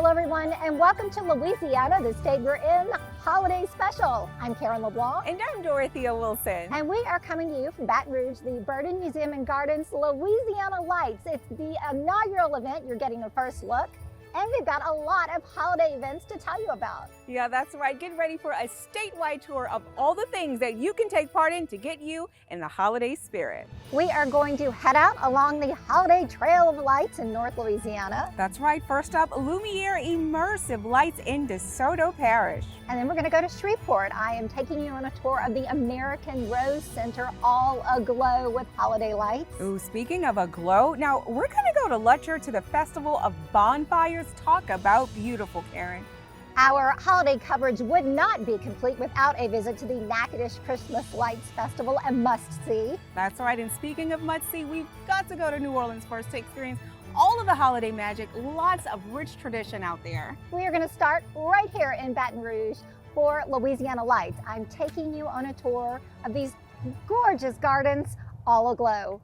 Hello everyone and welcome to Louisiana, the state we're in, holiday special. I'm Karen LeBlanc. And I'm Dorothea Wilson. And we are coming to you from Baton Rouge, the Burden Museum and Gardens Louisiana Lights. It's the inaugural event. You're getting a first look. And we've got a lot of holiday events to tell you about. Yeah, that's right. Get ready for a statewide tour of all the things that you can take part in to get you in the holiday spirit. We are going to head out along the Holiday Trail of Lights in North Louisiana. That's right. First up, Lumiere Immersive Lights in DeSoto Parish. And then we're going to go to Shreveport. I am taking you on a tour of the American Rose Center, all aglow with holiday lights. Ooh, speaking of aglow, now we're going to go to Lutcher to the Festival of Bonfires. Talk about beautiful, Karen. Our holiday coverage would not be complete without a visit to the Natchitoches Christmas Lights Festival, a must-see. That's right, and speaking of must-see, we've got to go to New Orleans first to experience all of the holiday magic, lots of rich tradition out there. We are going to start right here in Baton Rouge for Louisiana Lights. I'm taking you on a tour of these gorgeous gardens, all aglow.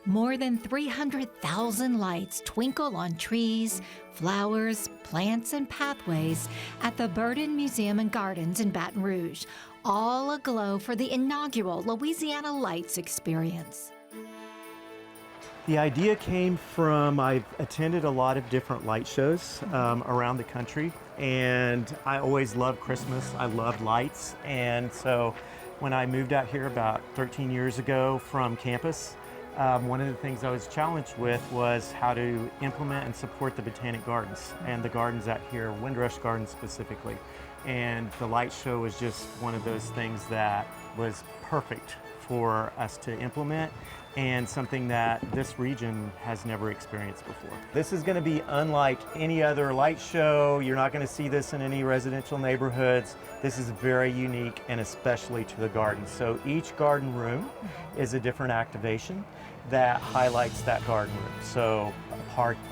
More than 300,000 lights twinkle on trees, flowers, plants, and pathways at the Burden Museum and Gardens in Baton Rouge, all aglow for the inaugural Louisiana Lights experience. The idea came from, I've attended a lot of different light shows around the country, and I always loved Christmas. I loved lights, and so when I moved out here about 13 years ago from campus, one of the things I was challenged with was how to implement and support the botanic gardens and the gardens out here, Windrush Gardens specifically. And the light show was just one of those things that was perfect for us to implement and something that this region has never experienced before. This is going to be unlike any other light show. You're not going to see this in any residential neighborhoods. This is very unique and especially to the gardens. So each garden room is a different activation that highlights that garden room. So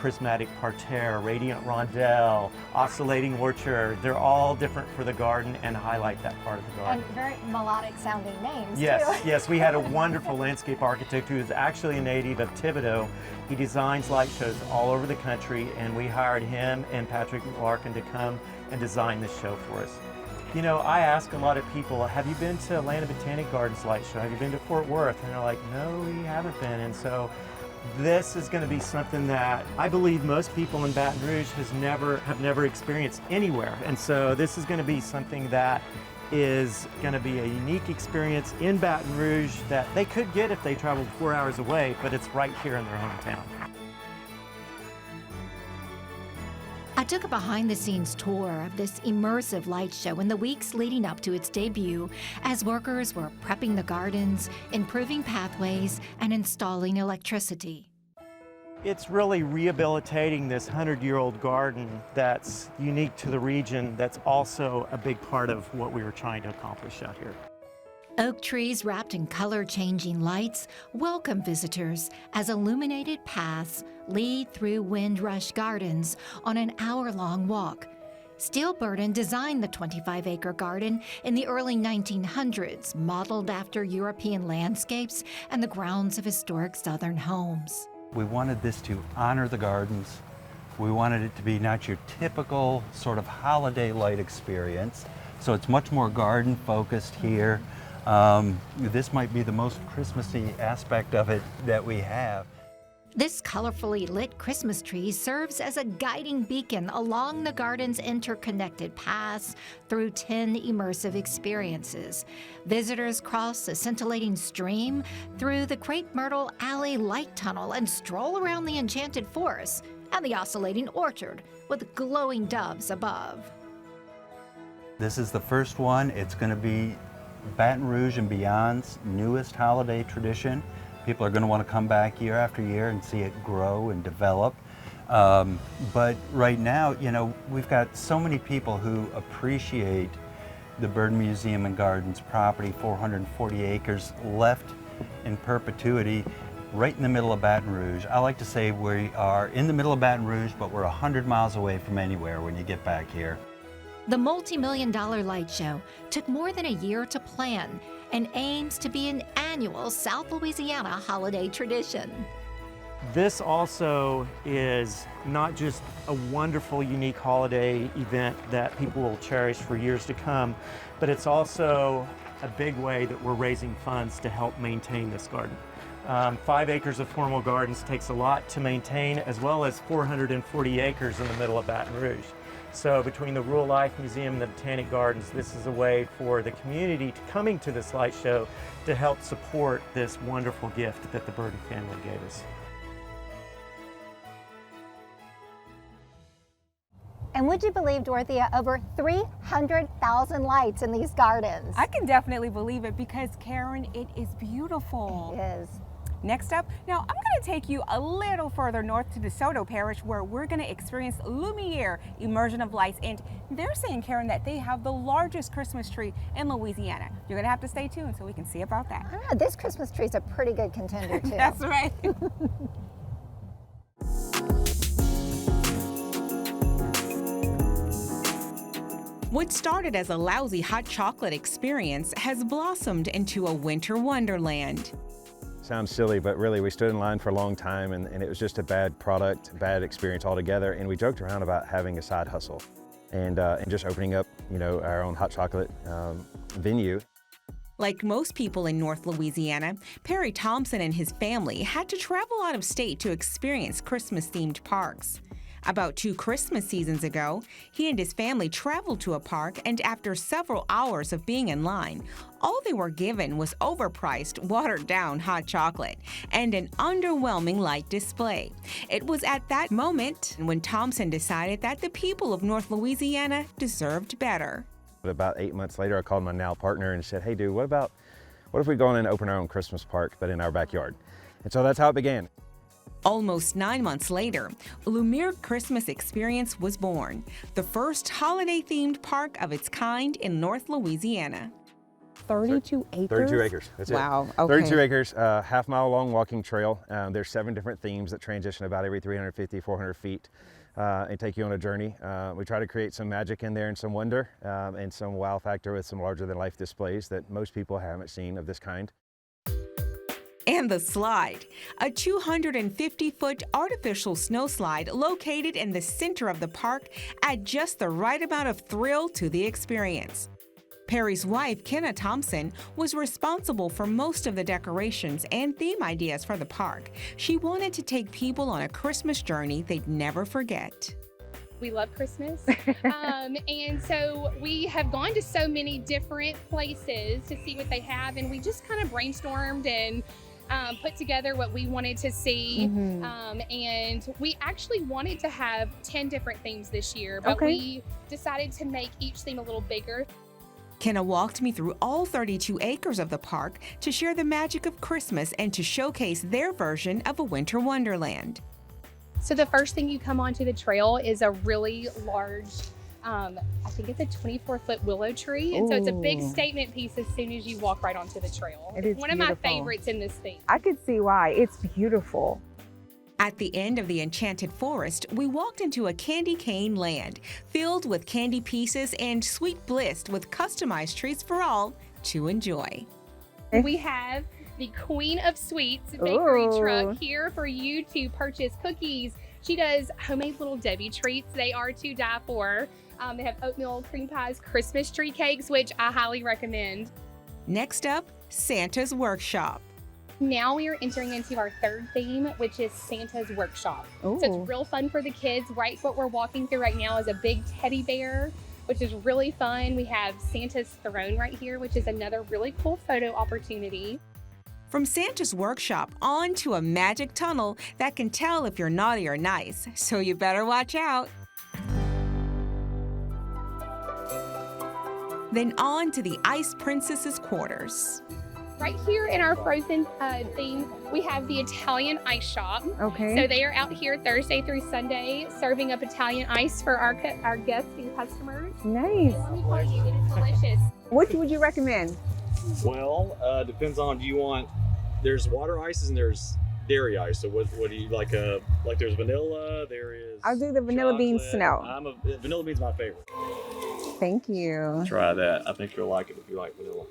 prismatic parterre, radiant rondelle, oscillating orchard, they're all different for the garden and highlight that part of the garden. And very melodic sounding names Yes, too. yes, we had a wonderful landscape architect who is actually a native of Thibodaux. He designs light shows all over the country, and we hired him and Patrick Larkin to come and design this show for us. You know, I ask a lot of people, have you been to Atlanta Botanic Gardens light show? Have you been to Fort Worth? And they're like, no, we haven't been. And so this is going to be something that I believe most people in Baton Rouge have never experienced anywhere. And so this is going to be something that is going to be a unique experience in Baton Rouge that they could get if they traveled 4 hours away, but it's right here in their hometown. I took a behind-the-scenes tour of this immersive light show in the weeks leading up to its debut as workers were prepping the gardens, improving pathways, and installing electricity. It's really rehabilitating this 100-year-old garden that's unique to the region. That's also a big part of what we were trying to accomplish out here. Oak trees wrapped in color-changing lights welcome visitors as illuminated paths lead through Windrush Gardens on an hour-long walk. Steele Burden designed the 25-acre garden in the early 1900s, modeled after European landscapes and the grounds of historic Southern homes. We wanted this to honor the gardens. We wanted it to be not your typical sort of holiday light experience, so it's much more garden-focused here. This might be the most Christmassy aspect of it that we have. This colorfully lit Christmas tree serves as a guiding beacon along the garden's interconnected paths through 10 immersive experiences. Visitors cross a scintillating stream through the Crepe Myrtle Alley light tunnel and stroll around the enchanted forest and the oscillating orchard with glowing doves above. This is the first one. It's going to be Baton Rouge and beyond's newest holiday tradition. People are going to want to come back year after year and see it grow and develop. But right now, you know, we've got so many people who appreciate the Burden Museum and Gardens property, 440 acres left in perpetuity, right in the middle of Baton Rouge. I like to say we are in the middle of Baton Rouge, but we're 100 miles away from anywhere when you get back here. The multi-million-dollar light show took more than a year to plan and aims to be an annual South Louisiana holiday tradition. This also is not just a wonderful, unique holiday event that people will cherish for years to come, but it's also a big way that we're raising funds to help maintain this garden. 5 acres of formal gardens takes a lot to maintain, as well as 440 acres in the middle of Baton Rouge. So between the Rural Life Museum and the Botanic Gardens, this is a way for the community coming to this light show to help support this wonderful gift that the Burden family gave us. And would you believe, Dorothea, over 300,000 lights in these gardens? I can definitely believe it because, Karen, it is beautiful. It is. Next up, now I'm going to take you a little further north to DeSoto Parish where we're going to experience Lumiere immersion of lights. And they're saying, Karen, that they have the largest Christmas tree in Louisiana. You're going to have to stay tuned so we can see about that. I don't know, this Christmas tree is a pretty good contender too. That's right. What started as a lousy hot chocolate experience has blossomed into a winter wonderland. Sounds silly, but really we stood in line for a long time and it was just a bad product, bad experience altogether. And we joked around about having a side hustle and just opening up, our own hot chocolate venue. Like most people in North Louisiana, Perry Thompson and his family had to travel out of state to experience Christmas-themed parks. About 2 Christmas seasons ago, he and his family traveled to a park, and after several hours of being in line, all they were given was overpriced, watered-down hot chocolate and an underwhelming light display. It was at that moment when Thompson decided that the people of North Louisiana deserved better. But about 8 months later, I called my now partner and said, hey dude, what if we go in and open our own Christmas park, but in our backyard? And so that's how it began. Almost 9 months later, Lumiere Christmas Experience was born, the first holiday-themed park of its kind in North Louisiana. 32 acres? 32 acres, that's wow, it. okay. 32 acres, half-mile long walking trail. There's 7 different themes that transition about every 350, 400 feet and take you on a journey. We try to create some magic in there and some wonder and some wow factor with some larger-than-life displays that most people haven't seen of this kind. And the slide, a 250-foot artificial snow slide located in the center of the park, add just the right amount of thrill to the experience. Perry's wife, Kenna Thompson, was responsible for most of the decorations and theme ideas for the park. She wanted to take people on a Christmas journey they'd never forget. We love Christmas, and so we have gone to so many different places to see what they have, and we just kind of brainstormed and put together what we wanted to see. And we actually wanted to have 10 different themes this year, but we decided to make each theme a little bigger. Kenna walked me through all 32 acres of the park to share the magic of Christmas and to showcase their version of a winter wonderland. So the first thing you come onto the trail is a really large, I think it's a 24-foot willow tree. And so it's a big statement piece as soon as you walk right onto the trail. It is one of my favorites in this theme. I could see why. It's beautiful. At the end of the enchanted forest, we walked into a candy cane land filled with candy pieces and sweet bliss with customized treats for all to enjoy. We have the Queen of Sweets bakery truck here for you to purchase cookies. She does homemade little Debbie treats. They are to die for. They have oatmeal cream pies, Christmas tree cakes, which I highly recommend. Next up, Santa's Workshop. Now we are entering into our third theme, which is Santa's Workshop. So it's real fun for the kids. Right, what we're walking through right now is a big teddy bear, which is really fun. We have Santa's throne right here, which is another really cool photo opportunity. From Santa's Workshop on to a magic tunnel that can tell if you're naughty or nice, so you better watch out. Then on to the Ice Princess's quarters. Right here in our Frozen theme, we have the Italian Ice Shop. So they are out here Thursday through Sunday serving up Italian ice for our guests and customers. Nice. Let me tell you, it is delicious. Which would you recommend? Well, depends on, there's water ices and there's dairy ice. So what do you like? Like there's vanilla, there is I'll do the vanilla bean snow. Vanilla bean's my favorite. Thank you. Try that. I think you'll like it if you like vanilla.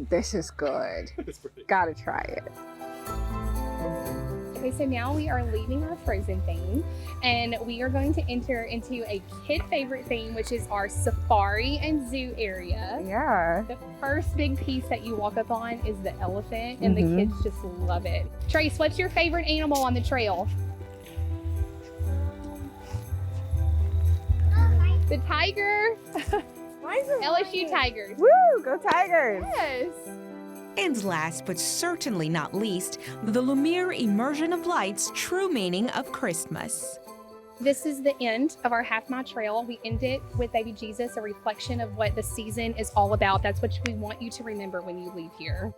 This is good. It's pretty. Gotta try it. Okay, so now we are leaving our frozen theme and we are going to enter into a kid favorite theme, which is our safari and zoo area. Yeah. The first big piece that you walk up on is the elephant, and the kids just love it. Trace, what's your favorite animal on the trail? The tiger. LSU Tigers. Woo! Go Tigers! Yes. And last but certainly not least, the Lumiere immersion of lights, true meaning of Christmas. This is the end of our half-mile trail. We end it with Baby Jesus, a reflection of what the season is all about. That's what we want you to remember when you leave here.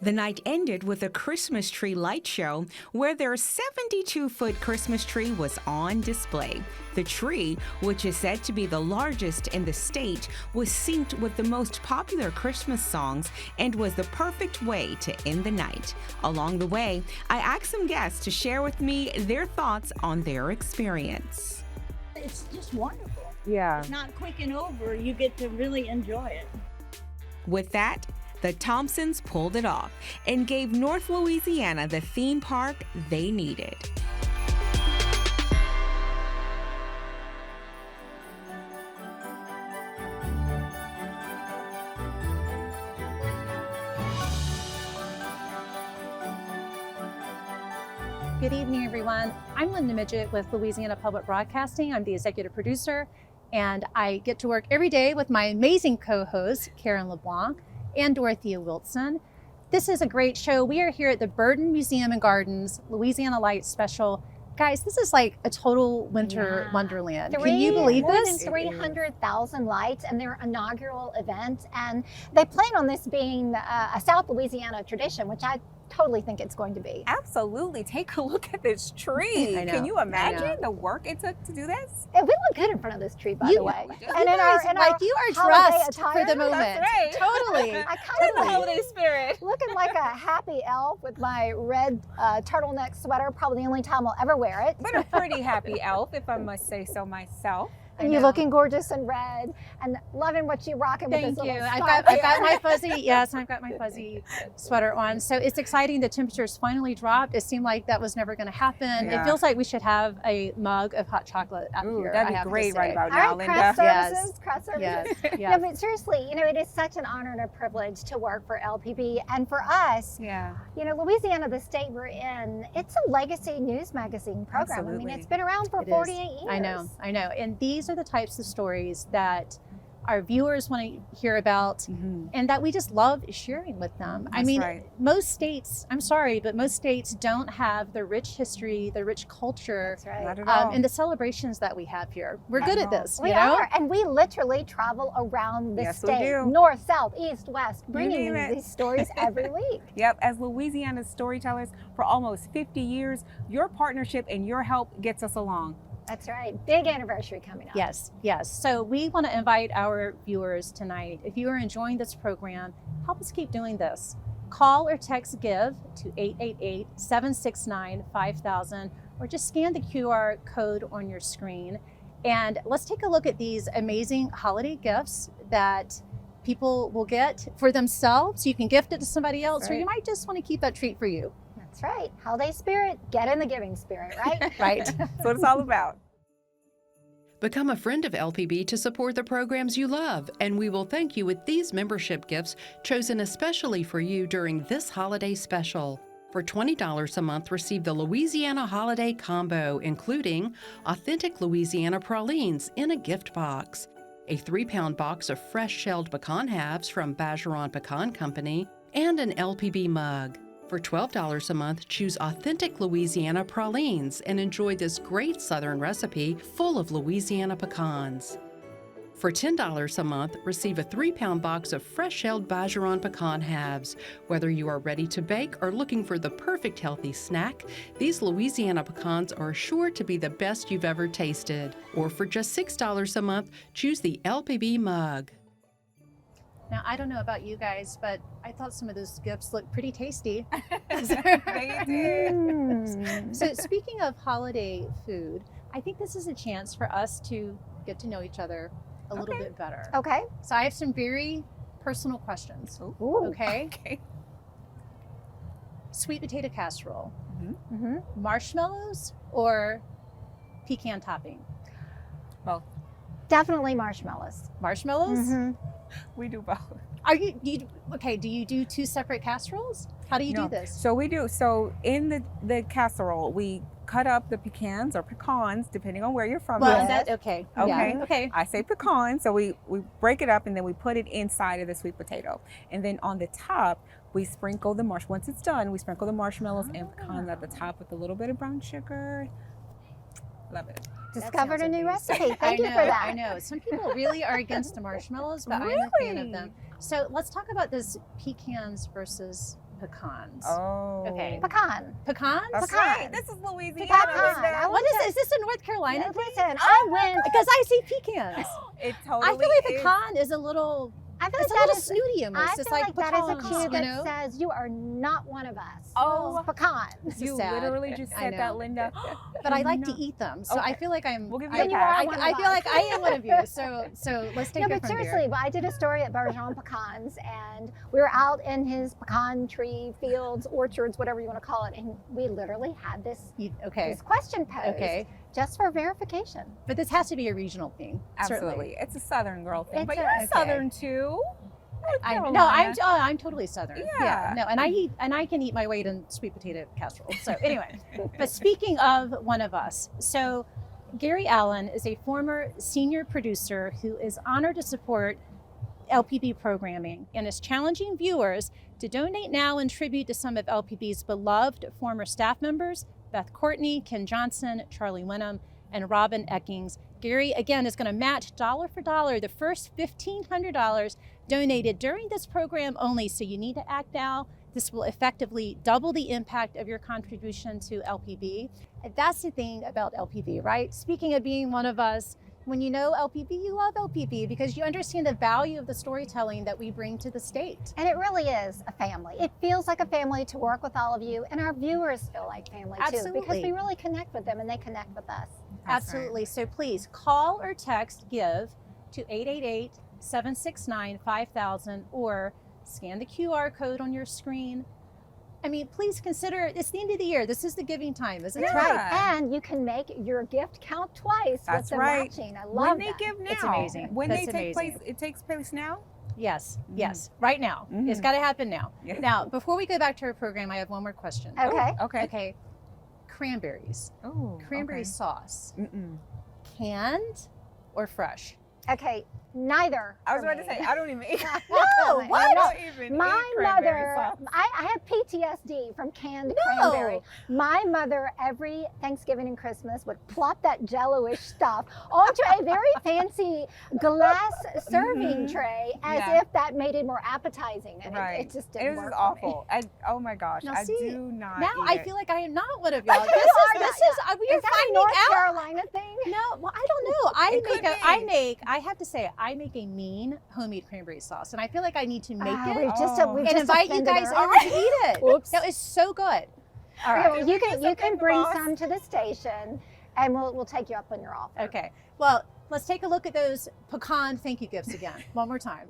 The night ended with a Christmas tree light show where their 72-foot Christmas tree was on display. The tree, which is said to be the largest in the state, was synced with the most popular Christmas songs and was the perfect way to end the night. Along the way, I asked some guests to share with me their thoughts on their experience. It's just wonderful. Yeah. It's not quick and over. You get to really enjoy it. With that, the Thompsons pulled it off and gave North Louisiana the theme park they needed. Good evening, everyone. I'm Linda Midget with Louisiana Public Broadcasting. I'm the executive producer, and I get to work every day with my amazing co-hosts, Karen LeBlanc and Dorothea Wilson. This is a great show. We are here at the Burden Museum and Gardens Louisiana Lights Special. Guys, this is like a total winter wonderland. Can you believe more this? More than 300,000 lights in their inaugural event. And they plan on this being a South Louisiana tradition, which I totally think it's going to be. Absolutely. Take a look at this tree. I know, Can you I imagine the work it took to do this? And we look good in front of this tree, by the way. And in our you are dressed for the moment. That's right. Totally. I In the holiday spirit. looking like a happy elf with my red turtleneck sweater, probably the only time I'll ever wear it. But a pretty happy elf, if I must say so myself. And you're looking gorgeous in red and loving what you rocking with Thank this you. little I've scarf got here. my fuzzy, yes, I've got my fuzzy sweater on. So it's exciting. The temperatures finally dropped. It seemed like that was never going to happen. Yeah. It feels like we should have a mug of hot chocolate out Ooh, here. that'd I be have to great say. right about All now, right, Linda. craft Yes. services, craft services. Yes, No, yes. but seriously, it is such an honor and a privilege to work for LPB. And for us, Yeah. Louisiana, the state we're in, it's a legacy news magazine program. I Absolutely. mean, it's been around for It is. 48 years. I know. And these are the types of stories that our viewers want to hear about and that we just love sharing with them. I That's mean, right. most states, I'm sorry, but most states don't have the rich history, the rich culture, That's right. Not at all. and the celebrations that we have here. We're Not good at at all. this, We you know? are, and we literally travel around the Yes, we state, do. north, south, east, west, bringing name you it. these stories every week. Yep, as Louisiana's storytellers for almost 50 years, your partnership and your help gets us along. That's right. Big anniversary coming up. Yes. So we want to invite our viewers tonight. If you are enjoying this program, help us keep doing this. Call or text GIVE to 888-769-5000 or just scan the QR code on your screen. And let's take a look at these amazing holiday gifts that people will get for themselves. You can gift it to somebody else, or you might just want to keep that treat for you. That's right. Holiday spirit, get in the giving spirit, right? Right. That's what it's all about. Become a friend of LPB to support the programs you love, and we will thank you with these membership gifts chosen especially for you during this holiday special. For $20 a month, receive the Louisiana Holiday Combo, including authentic Louisiana pralines in a gift box, a 3-pound box of fresh shelled pecan halves from Bergeron Pecan Company, and an LPB mug. For $12 a month, choose authentic Louisiana pralines and enjoy this great Southern recipe full of Louisiana pecans. For $10 a month, receive a 3-pound box of fresh-shelled Bergeron pecan halves. Whether you are ready to bake or looking for the perfect healthy snack, these Louisiana pecans are sure to be the best you've ever tasted. Or for just $6 a month, choose the LPB mug. Now, I don't know about you guys, but I thought some of those gifts looked pretty tasty. They did. So speaking of holiday food, I think this is a chance for us to get to know each other a little bit better. Okay. So I have some very personal questions. Ooh. Okay. Okay. Sweet potato casserole, Mm-hmm. marshmallows or pecan topping? Both. Definitely marshmallows. Marshmallows? Mm-hmm. We do both. Are you okay? Do you do two separate casseroles? How do you do this? So we do. So in the casserole, we cut up the pecans or pecans, depending on where you're from. Well, Yes. that okay. Okay. Yeah, okay. I say pecan, so we break it up and then we put it inside of the sweet potato. And then on the top, we sprinkle the once it's done, we sprinkle the marshmallows and pecans at the top with a little bit of brown sugar. Love it. Discovered a sounds new amazing. recipe. Thank you for that. I know. Some people really are against the marshmallows, but I'm a fan of them. So let's talk about this pecans versus pecans. Oh. Okay. Pecan. Pecans? That's Pecan. right. This is Louisiana. Pecan. Linda. What Is this a North Carolina Yeah, thing? listen, I went. Because I see pecans. It I totally feel like is. pecan is a little, I feel it's like a that little is. snooty I almost. feel It's like that is a pecans, cue you that know? says you are not one of us. Oh. It's pecan. This is You sad. literally just I said know. that, Linda. But I like to No. eat them, so I Okay. feel like I'm. We'll give I, you a You are pass. one of I feel us. like I am one of you. So let's take No, it but from seriously, there. but I did a story at Bergeron Pecans, and we were out in his pecan tree fields, orchards, whatever you want to call it, and we literally had this Okay. this question posed Okay. just for verification. But this has to be a regional thing. Absolutely. Certainly. It's a Southern girl thing. It's But a- you're okay. Southern too. I'm totally Southern. Yeah. No, and I can eat my weight in sweet potato casserole. So anyway, but speaking of one of us, so Gary Allen is a former senior producer who is honored to support LPB programming and is challenging viewers to donate now in tribute to some of LPB's beloved former staff members, Beth Courtney, Ken Johnson, Charlie Wenham, and Robin Eckings. Gary, again, is going to match dollar for dollar the first $1,500 donated during this program only, so you need to act now. This will effectively double the impact of your contribution to LPB. And that's the thing about LPB, right? Speaking of being one of us, when you know LPB, you love LPB because you understand the value of the storytelling that we bring to the state. And it really is a family. It feels like a family to work with all of you, and our viewers feel like family too, because Absolutely. we really connect with them and they connect with us. Absolutely. So please call or text GIVE to 888-769-5000 or scan the QR code on your screen. I mean, please consider, it's the end of the year. This is the giving time, isn't That's it? right. And you can make your gift count twice That's with the right. matching. I When love they that. give now. It's amazing. When That's they take amazing. place, it takes place now? Yes, yes, right now. It's got to happen now. Yeah. Now, before we go back to our program, I have one more question. Okay. Okay. Okay. Cranberries. Oh, Cranberry sauce. Mm-mm. Canned or fresh? Okay, neither. I was for about to me. say, I don't even eat. No, I what? don't even My eat cranberry mother, sauce. I have PTSD from canned No. cranberry. My mother, every Thanksgiving and Christmas, would plop that jello-ish stuff onto a very fancy glass serving tray as Yeah. if that made it more appetizing. And Right. it just It didn't was work just for me. awful. Oh my gosh. Now I see, do not Now eat I it. feel like I am not one of y'all. You This is are this not. is we are Is that a finding North out. Carolina thing? No, well, I don't know. I have to say, I make a mean homemade cranberry sauce, and I feel like I need to make Oh, it we've just, Oh. we've and just invite you offended guys her. over to eat it. Whoops. That is so good. All Okay, right. well, you can offend bring the boss? some to the station, and we'll take you up on your offer. Okay. Well, let's take a look at those pecan thank you gifts again, one more time.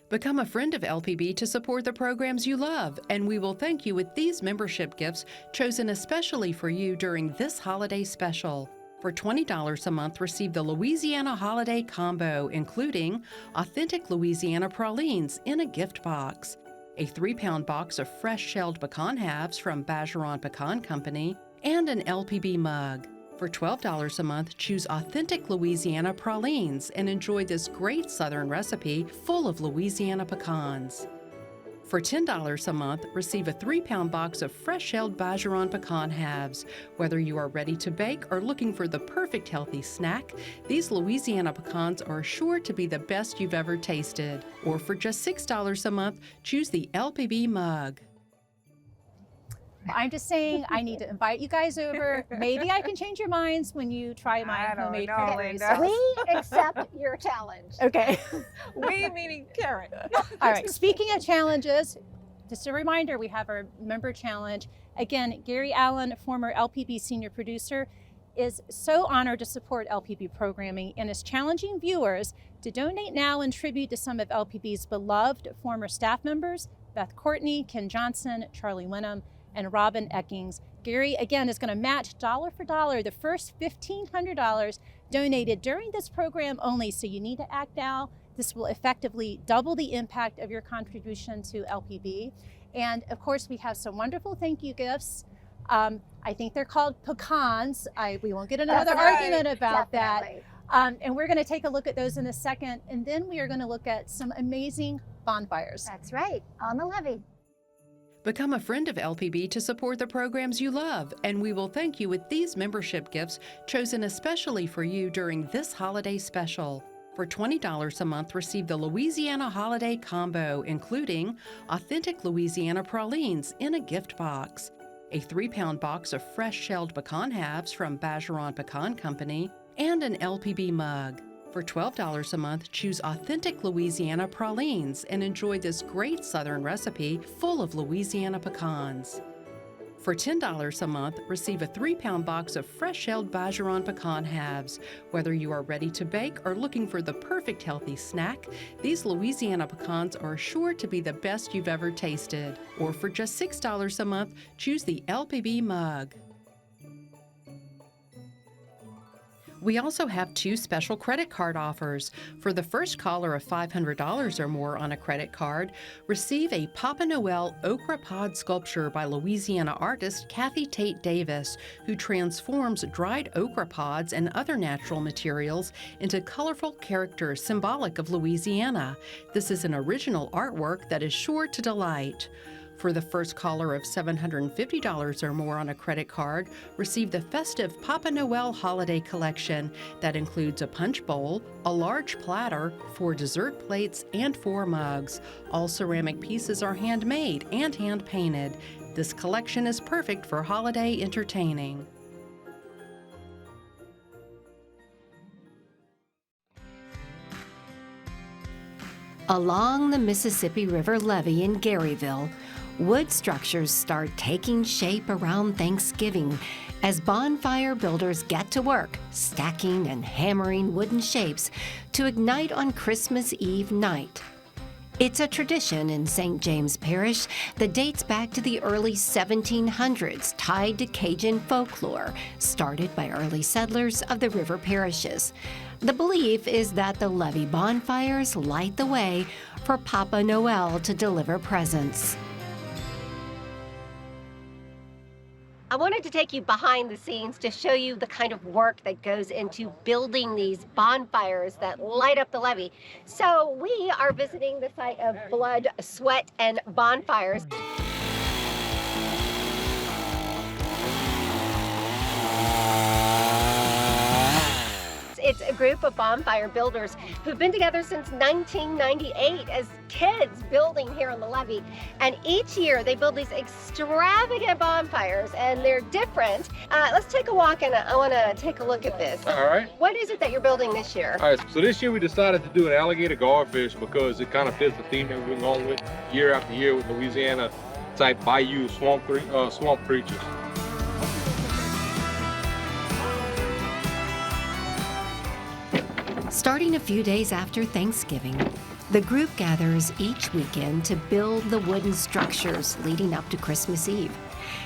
Become a friend of LPB to support the programs you love, and we will thank you with these membership gifts chosen especially for you during this holiday special. For $20 a month, receive the Louisiana Holiday combo, including authentic Louisiana pralines in a gift box, a 3-pound box of fresh shelled pecan halves from Bergeron Pecan Company, and an LPB mug. For $12 a month, choose authentic Louisiana pralines and enjoy this great Southern recipe full of Louisiana pecans. For $10 a month, receive a 3-pound box of fresh shelled Bergeron pecan halves. Whether you are ready to bake or looking for the perfect healthy snack, these Louisiana pecans are sure to be the best you've ever tasted. Or for just $6 a month, choose the LPB mug. I'm just saying I need to invite you guys over. Maybe I can change your minds when you try my homemade cranberry sauce. We accept your challenge. Okay. We meaning Karen. All right. Speaking of challenges, just a reminder, we have our member challenge. Again, Gary Allen, former LPB senior producer, is so honored to support LPB programming and is challenging viewers to donate now in tribute to some of LPB's beloved former staff members, Beth Courtney, Ken Johnson, Charlie Wenham, and Robin Eckings. Gary, again, is going to match dollar for dollar the first $1,500 donated during this program only, so you need to act now. This will effectively double the impact of your contribution to LPB. And of course, we have some wonderful thank you gifts. I think they're called pecans. We won't get another argument about that. And we're going to take a look at those in a second. And then we are going to look at some amazing bonfires. That's right, on the levee. Become a friend of LPB to support the programs you love, and we will thank you with these membership gifts chosen especially for you during this holiday special. For $20 a month, receive the Louisiana Holiday combo, including authentic Louisiana pralines in a gift box, a 3-pound box of fresh shelled pecan halves from Bergeron Pecan Company, and an LPB mug. For $12 a month, choose authentic Louisiana pralines and enjoy this great Southern recipe full of Louisiana pecans. For $10 a month, receive a 3-pound box of fresh-shelled Bergeron pecan halves. Whether you are ready to bake or looking for the perfect healthy snack, these Louisiana pecans are sure to be the best you've ever tasted. Or for just $6 a month, choose the LPB mug. We also have 2 special credit card offers. For the first caller of $500 or more on a credit card, receive a Papa Noel okra pod sculpture by Louisiana artist Kathy Tate Davis, who transforms dried okra pods and other natural materials into colorful characters symbolic of Louisiana. This is an original artwork that is sure to delight. For the first caller of $750 or more on a credit card, receive the festive Papa Noel Holiday Collection that includes a punch bowl, a large platter, 4 dessert plates, and 4 mugs. All ceramic pieces are handmade and hand-painted. This collection is perfect for holiday entertaining. Along the Mississippi River levee in Garyville, wood structures start taking shape around Thanksgiving as bonfire builders get to work stacking and hammering wooden shapes to ignite on Christmas Eve night. It's a tradition in St. James Parish that dates back to the early 1700s, tied to Cajun folklore, started by early settlers of the river parishes. The belief is that the levee bonfires light the way for Papa Noel to deliver presents. I wanted to take you behind the scenes to show you the kind of work that goes into building these bonfires that light up the levee. So we are visiting the site of Blood, Sweat, and Bonfires. It's a group of bonfire builders who've been together since 1998 as kids building here on the levee. And each year they build these extravagant bonfires and they're different. Let's take a walk and I want to take a look at this. All right. What is it that you're building this year? All right, so this year we decided to do an alligator garfish because it kind of fits the theme that we've been going with year after year with Louisiana type bayou swamp creatures. Starting a few days after Thanksgiving, the group gathers each weekend to build the wooden structures leading up to Christmas Eve.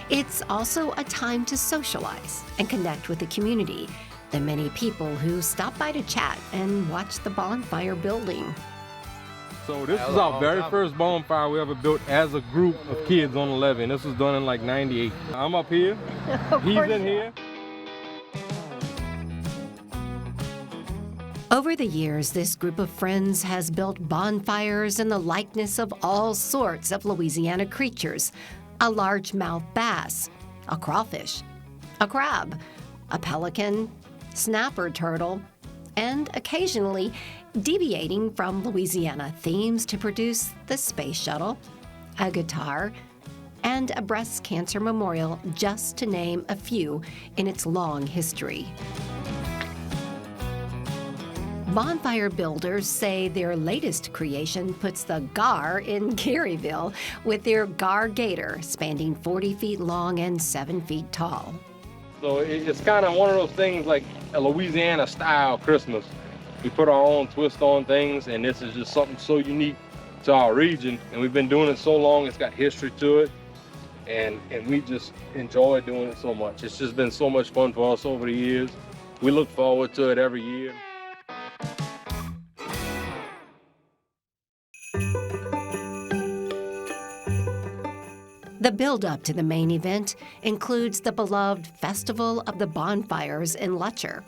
It's also a time to socialize and connect with the community, the many people who stop by to chat and watch the bonfire building. So this is our very first bonfire we ever built as a group of kids on the levee, and this was done in like '98. I'm up here, he's in here. Over the years, this group of friends has built bonfires in the likeness of all sorts of Louisiana creatures: a largemouth bass, a crawfish, a crab, a pelican, snapper turtle, and occasionally deviating from Louisiana themes to produce the space shuttle, a guitar, and a breast cancer memorial, just to name a few in its long history. Bonfire builders say their latest creation puts the gar in Garyville with their Gar Gator, spanning 40 feet long and 7 feet tall. So it's kind of one of those things like a Louisiana style Christmas. We put our own twist on things, and this is just something so unique to our region. And we've been doing it so long, it's got history to it. And we just enjoy doing it so much. It's just been so much fun for us over the years. We look forward to it every year. The build-up to the main event includes the beloved Festival of the Bonfires in Letcher.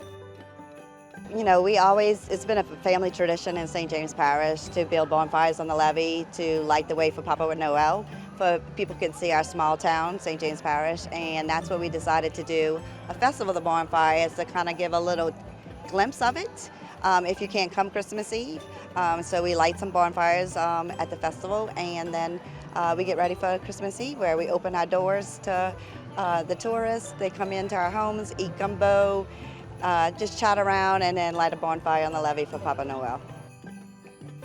You know, it's been a family tradition in St. James Parish to build bonfires on the levee to light the way for Papa Noel, for people can see our small town, St. James Parish, and that's what we decided to do, a Festival of the Bonfires to kind of give a little glimpse of it if you can't come Christmas Eve. So we light some bonfires at the festival, and then we get ready for Christmas Eve, where we open our doors to the tourists. They come into our homes, eat gumbo, just chat around, and then light a bonfire on the levee for Papa Noel.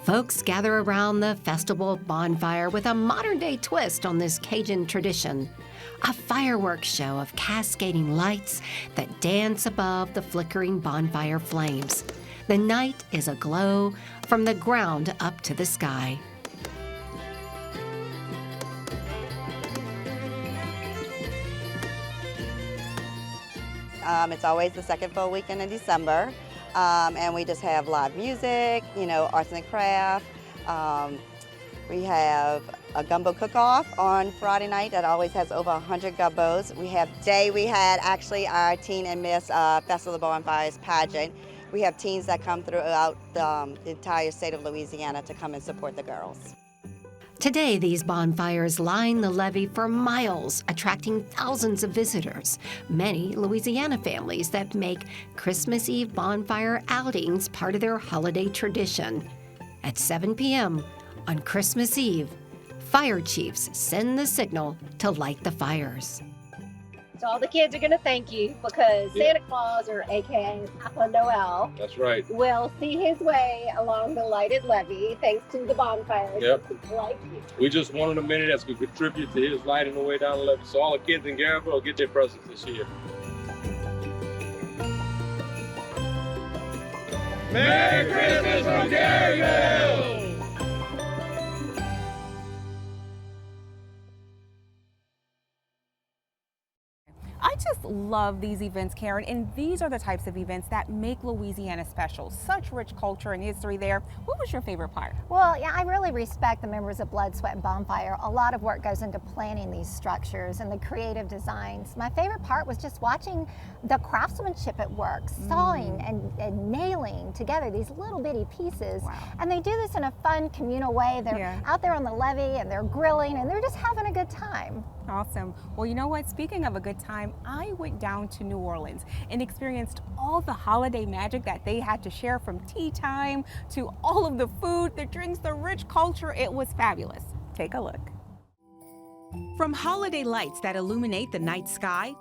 Folks gather around the festival bonfire with a modern-day twist on this Cajun tradition. A fireworks show of cascading lights that dance above the flickering bonfire flames. The night is aglow from the ground up to the sky. It's always the second full weekend in December, and we just have live music, you know, arts and craft. We have a gumbo cook-off on Friday night that always has over 100 gumbos. We had actually our Teen and Miss Festival of Bonfires pageant. We have teens that come throughout the entire state of Louisiana to come and support the girls. Today, these bonfires line the levee for miles, attracting thousands of visitors. Many Louisiana families that make Christmas Eve bonfire outings part of their holiday tradition. At 7 p.m. on Christmas Eve, fire chiefs send the signal to light the fires. So all the kids are going to thank you because Santa Claus, or AKA Papa Noel, That's right. will see his way along the lighted levee thanks to the bonfires. Yep. People like you. We just wanted a minute that's going to contribute to his lighting the way down the levee. So all the kids in Garyville will get their presents this year. Merry Christmas from Garyville! I just love these events, Karen, and these are the types of events that make Louisiana special. Such rich culture and history there. What was your favorite part? Well, yeah, I really respect the members of Blood, Sweat, and Bonfire. A lot of work goes into planning these structures and the creative designs. My favorite part was just watching the craftsmanship at work, sawing and nailing together these little bitty pieces. Wow. And they do this in a fun, communal way. They're out there on the levee and they're grilling and they're just having a good time. Awesome. Well, you know what? Speaking of a good time, I went down to New Orleans and experienced all the holiday magic that they had to share, from tea time to all of the food, the drinks, the rich culture. It was fabulous. Take a look. From holiday lights that illuminate the night sky,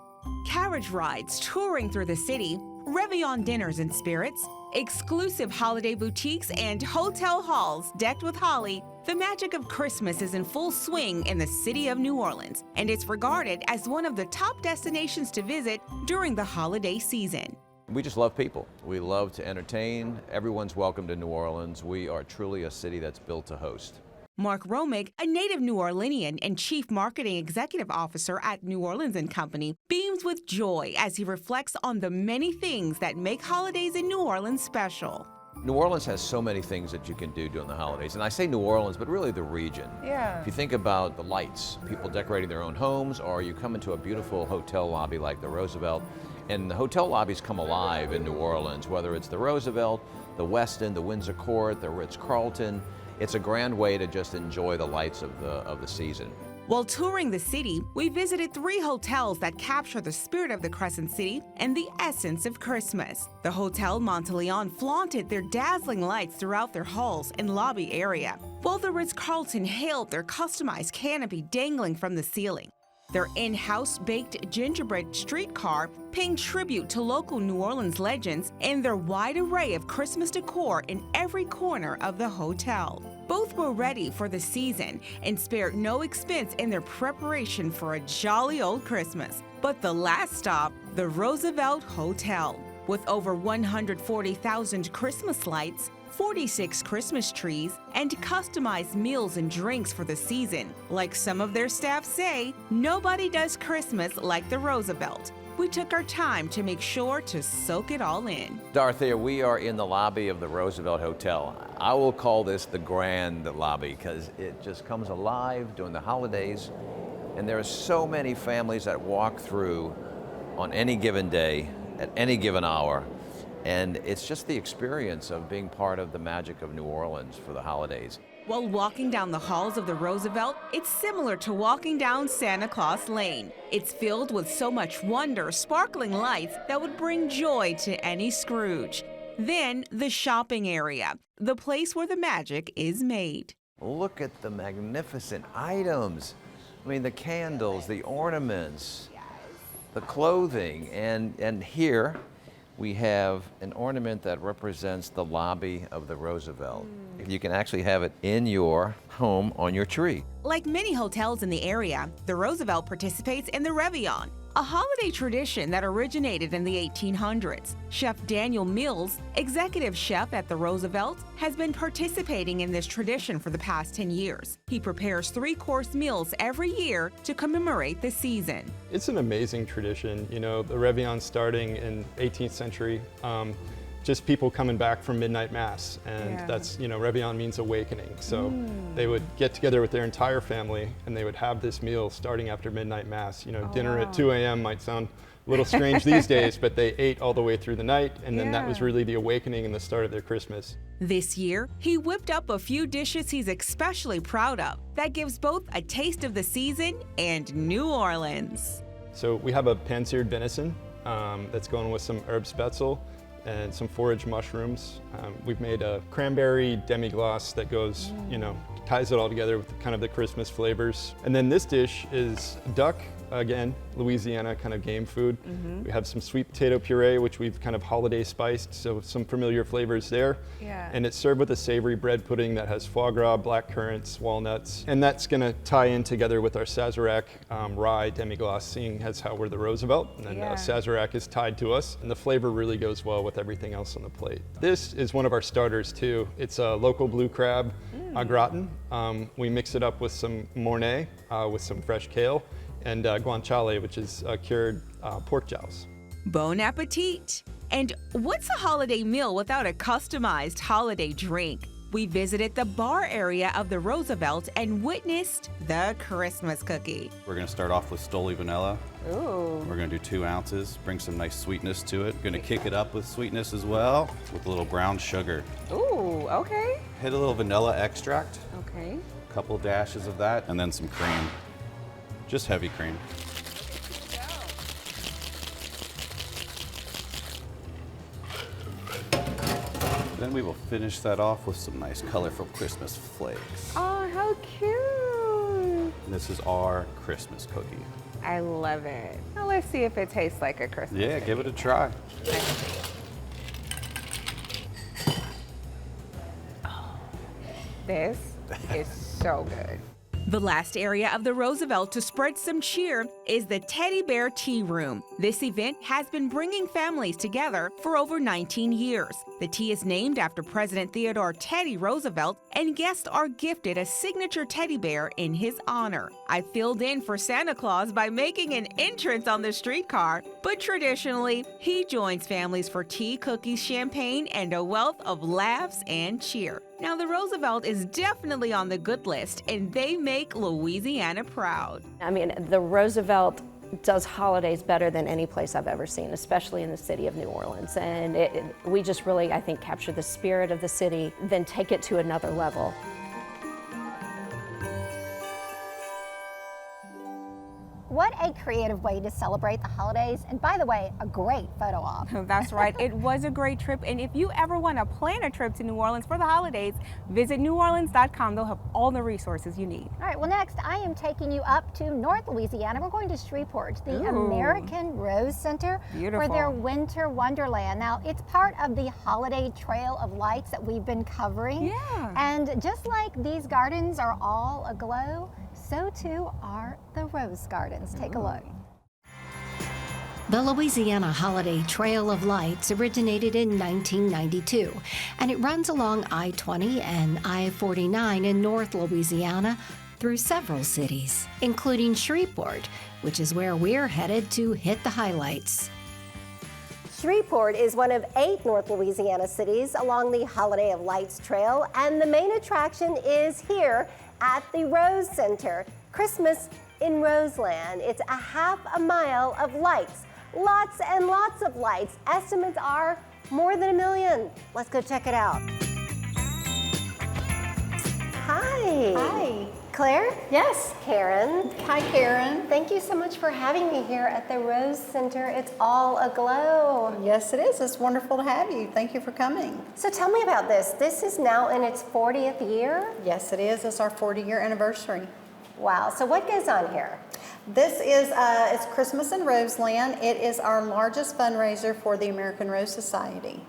carriage rides touring through the city, Réveillon dinners and spirits, exclusive holiday boutiques, and hotel halls decked with holly, the magic of Christmas is in full swing in the city of New Orleans, and it's regarded as one of the top destinations to visit during the holiday season. We just love people. We love to entertain. Everyone's welcome to New Orleans. We are truly a city that's built to host. Mark Romig, a native New Orleanian and Chief Marketing Executive Officer at New Orleans & Company, beams with joy as he reflects on the many things that make holidays in New Orleans special. New Orleans has so many things that you can do during the holidays. And I say New Orleans, but really the region. Yeah. If you think about the lights, people decorating their own homes, or you come into a beautiful hotel lobby like the Roosevelt, and the hotel lobbies come alive in New Orleans, whether it's the Roosevelt, the Westin, the Windsor Court, the Ritz-Carlton. It's a grand way to just enjoy the lights of the season. While touring the city, we visited 3 hotels that capture the spirit of the Crescent City and the essence of Christmas. The Hotel Monteleone flaunted their dazzling lights throughout their halls and lobby area, while the Ritz-Carlton hailed their customized canopy dangling from the ceiling. Their in-house baked gingerbread streetcar paying tribute to local New Orleans legends and their wide array of Christmas decor in every corner of the hotel. Both were ready for the season and spared no expense in their preparation for a jolly old Christmas. But the last stop, the Roosevelt Hotel. With over 140,000 Christmas lights, 46 Christmas trees, and customized meals and drinks for the season. Like some of their staff say, nobody does Christmas like the Roosevelt. We took our time to make sure to soak it all in. Dorothea, we are in the lobby of the Roosevelt Hotel. I will call this the grand lobby because it just comes alive during the holidays. And there are so many families that walk through on any given day, at any given hour. And it's just the experience of being part of the magic of New Orleans for the holidays. While walking down the halls of the Roosevelt, it's similar to walking down Santa Claus Lane. It's filled with so much wonder, sparkling lights that would bring joy to any Scrooge. Then the shopping area, the place where the magic is made. Look at the magnificent items. I mean, the candles, the ornaments, the clothing, and here we have an ornament that represents the lobby of the Roosevelt. You can actually have it in your home on your tree. Like many hotels in the area, the Roosevelt participates in the Réveillon, a holiday tradition that originated in the 1800s. Chef Daniel Mills, executive chef at the Roosevelt, has been participating in this tradition for the past 10 years. He prepares 3-course meals every year to commemorate the season. It's an amazing tradition. You know, the Réveillon starting in 18th century, just people coming back from midnight mass, and that's, you know, Réveillon means awakening. So they would get together with their entire family and they would have this meal starting after midnight mass. You know, dinner at 2 a.m. might sound a little strange these days, but they ate all the way through the night, and then that was really the awakening and the start of their Christmas. This year, he whipped up a few dishes he's especially proud of that gives both a taste of the season and New Orleans. So we have a pan-seared venison that's going with some herb spätzle and some forage mushrooms. We've made a cranberry demi-glace that goes, you know, ties it all together with kind of the Christmas flavors. And then this dish is duck, again, Louisiana kind of game food. We have some sweet potato puree, which we've kind of holiday spiced, so some familiar flavors there. And it's served with a savory bread pudding that has foie gras, black currants, walnuts, and that's gonna tie in together with our Sazerac rye demi-glace, seeing as how we're the Roosevelt, and then Sazerac is tied to us, and the flavor really goes well with everything else on the plate. This is one of our starters too. It's a local blue crab au gratin. We mix it up with some mornay, with some fresh kale, and guanciale, which is cured pork jows. Bon appetit! And what's a holiday meal without a customized holiday drink? We visited the bar area of the Roosevelt and witnessed the Christmas cookie. We're gonna start off with Stoli vanilla. Ooh. We're gonna do 2 ounces, bring some nice sweetness to it. We're gonna kick it up with sweetness as well, with a little brown sugar. Ooh, okay. Hit a little vanilla extract. Okay. A couple dashes of that, and then some cream. Just heavy cream. Then we will finish that off with some nice colorful Christmas flakes. Oh, how cute. And this is our Christmas cookie. I love it. Now let's see if it tastes like a Christmas Yeah, cookie. give it a try. This is so good. The last area of the Roosevelt to spread some cheer is the Teddy Bear Tea Room. This event has been bringing families together for over 19 years. The tea is named after President Theodore Teddy Roosevelt, and guests are gifted a signature teddy bear in his honor. I filled in for Santa Claus by making an entrance on the streetcar, but traditionally, he joins families for tea, cookies, champagne, and a wealth of laughs and cheer. Now, the Roosevelt is definitely on the good list, and they make Louisiana proud. I mean, the Roosevelt does holidays better than any place I've ever seen, especially in the city of New Orleans. And we just really, I think, capture the spirit of the city, then take it to another level. creative way to celebrate the holidays. And by the way, a great photo op. That's right. It was a great trip. And if you ever want to plan a trip to New Orleans for the holidays, visit neworleans.com. They'll have all the resources you need. All right, well, next I am taking you up to North Louisiana. We're going to Shreveport, the American Rose Center for their winter wonderland. Now, it's part of the holiday trail of lights that we've been covering. Yeah. And just like these gardens are all aglow, so too are the rose gardens. Take a look. The Louisiana Holiday Trail of Lights originated in 1992, and it runs along I-20 and I-49 in North Louisiana through several cities, including Shreveport, which is where we're headed to hit the highlights. Shreveport is one of 8 North Louisiana cities along the Holiday of Lights Trail, and the main attraction is here at the Rose Center, Christmas in Roseland. It's a half a mile of lights, lots and lots of lights. Estimates are more than 1 million. Let's go check it out. Hi. Hi. Claire? Yes. Karen. Hi, Karen. Thank you so much for having me here at the Rose Center. It's all aglow. Yes, it is. It's wonderful to have you. Thank you for coming. So tell me about this. This is now in its 40th year? Yes, it is. It's our 40-year anniversary. Wow. So what goes on here? This is it's Christmas in Roseland. It is our largest fundraiser for the American Rose Society.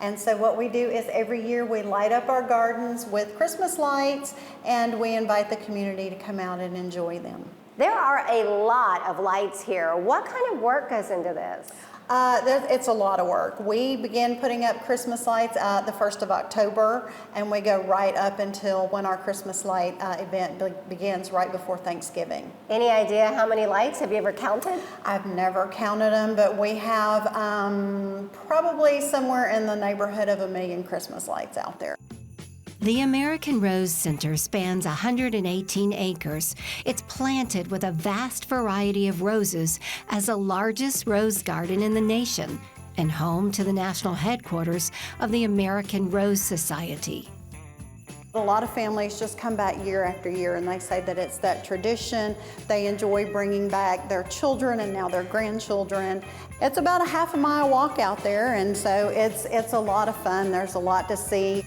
And so what we do is every year we light up our gardens with Christmas lights, and we invite the community to come out and enjoy them. There are a lot of lights here. What kind of work goes into this? It's a lot of work. We begin putting up Christmas lights the 1st of October, and we go right up until when our Christmas light event begins right before Thanksgiving. Any idea how many lights? Have you ever counted? I've never counted them, but we have probably somewhere in the neighborhood of 1 million Christmas lights out there. The American Rose Center spans 118 acres. It's planted with a vast variety of roses as the largest rose garden in the nation and home to the national headquarters of the American Rose Society. A lot of families just come back year after year, and they say that it's that tradition. They enjoy bringing back their children and now their grandchildren. It's about a half a mile walk out there, and so it's a lot of fun. There's a lot to see.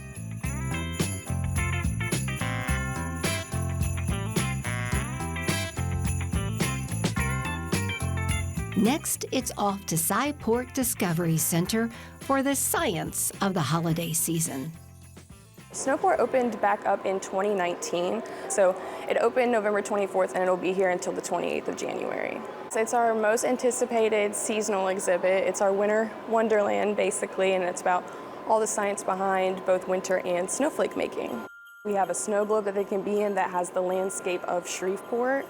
Next, it's off to Sci-Port Discovery Center for the science of the holiday season. Snowport opened back up in 2019, so it opened November 24th and it'll be here until the 28th of January. So it's our most anticipated seasonal exhibit. It's our winter wonderland basically, and it's about all the science behind both winter and snowflake making. We have a snow globe that they can be in that has the landscape of Shreveport.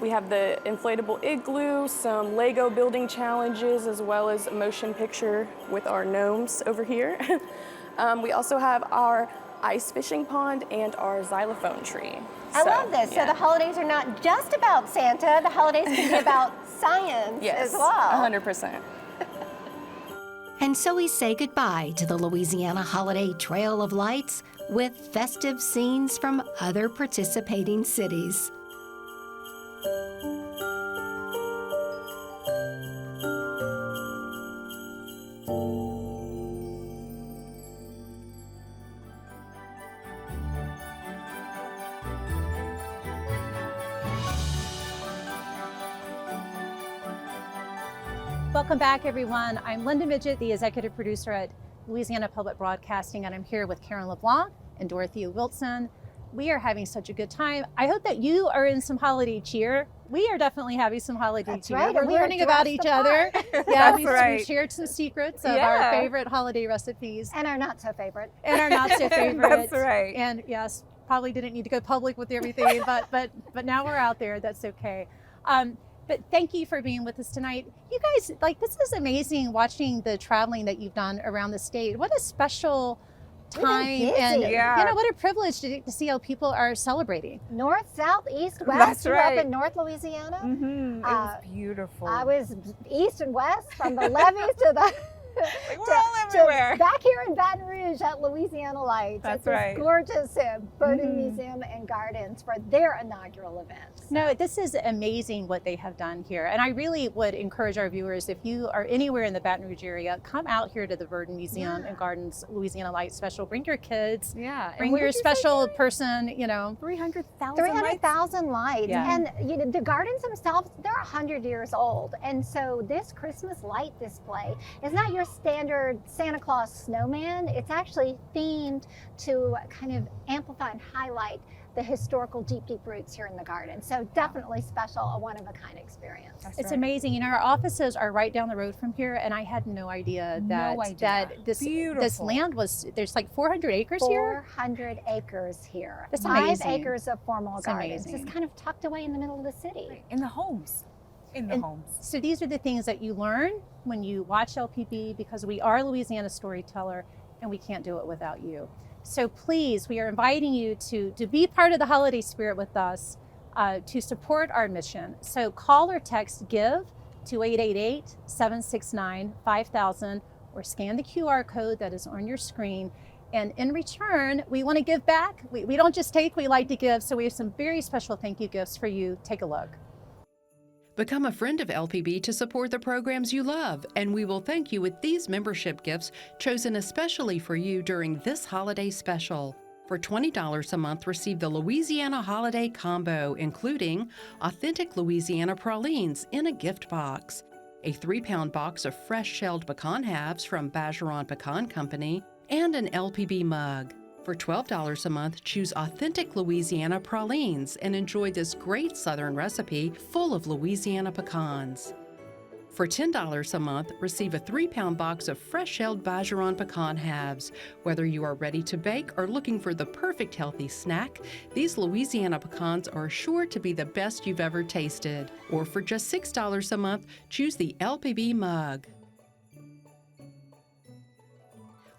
We have the inflatable igloo, some Lego building challenges, as well as a motion picture with our gnomes over here. We also have our ice fishing pond and our xylophone tree. I love this. Yeah. So the holidays are not just about Santa, the holidays can be about science as well. 100%. And so we say goodbye to the Louisiana Holiday Trail of Lights with festive scenes from other participating cities. Welcome back, everyone. I'm Linda Midget, the executive producer at Louisiana Public Broadcasting, and I'm here with Karen LeBlanc and Dorothea Wilson. We are having such a good time. I hope that you are in some holiday cheer. We are definitely having some holiday cheer. Right. We're learning about each other. Yeah, we shared some secrets of our favorite holiday recipes. And our not so favorite. And our not so favorite. That's right. And yes, probably didn't need to go public with everything, but now we're out there. That's okay. But thank you for being with us tonight. You guys, this is amazing watching the traveling that you've done around the state. What a special time, and what a privilege to see how people are celebrating. North, south, east, west. That's right. Up in North Louisiana. It was beautiful. I was east and west, from the Levee to the Like, we're all everywhere. Back here in Baton Rouge at Louisiana Lights. That's it's this right. gorgeous Birding Museum and Gardens for their inaugural event. No, this is amazing what they have done here. And I really would encourage our viewers, if you are anywhere in the Baton Rouge area, come out here to the Birding Museum and Gardens Louisiana Lights Special. Bring your kids. Yeah. Bring your special person, you know. 300,000 300,000 lights. Yeah. And you know, the gardens themselves, they're 100 years old. And so this Christmas light display is not your standard Santa Claus snowman. It's actually themed to kind of amplify and highlight the historical deep roots here in the garden. So definitely special, a one-of-a-kind experience. It's amazing. You know, our offices are right down the road from here, and I had no idea that this land was, there's like 400 acres here? 400 acres here. That's 5 amazing. acres of formal It's gardens. amazing. It's kind of tucked away in the middle of the city. In the homes. So these are the things that you learn when you watch LPB, because we are Louisiana Storyteller, and we can't do it without you. So please, we are inviting you to be part of the holiday spirit with us, to support our mission. So call or text GIVE to 888-769-5000, or scan the QR code that is on your screen. And in return, we want to give back. We don't just take, we like to give. So we have some very special thank you gifts for you. Take a look. Become a friend of LPB to support the programs you love, and we will thank you with these membership gifts chosen especially for you during this holiday special. For $20 a month, receive the Louisiana Holiday Combo, including authentic Louisiana pralines in a gift box, a 3-pound box of fresh shelled pecan halves from Bergeron Pecan Company, and an LPB mug. For $12 a month, choose authentic Louisiana pralines and enjoy this great Southern recipe full of Louisiana pecans. For $10 a month, receive a 3-pound box of fresh-shelled Bergeron pecan halves. Whether you are ready to bake or looking for the perfect healthy snack, these Louisiana pecans are sure to be the best you've ever tasted. Or for just $6 a month, choose the LPB mug.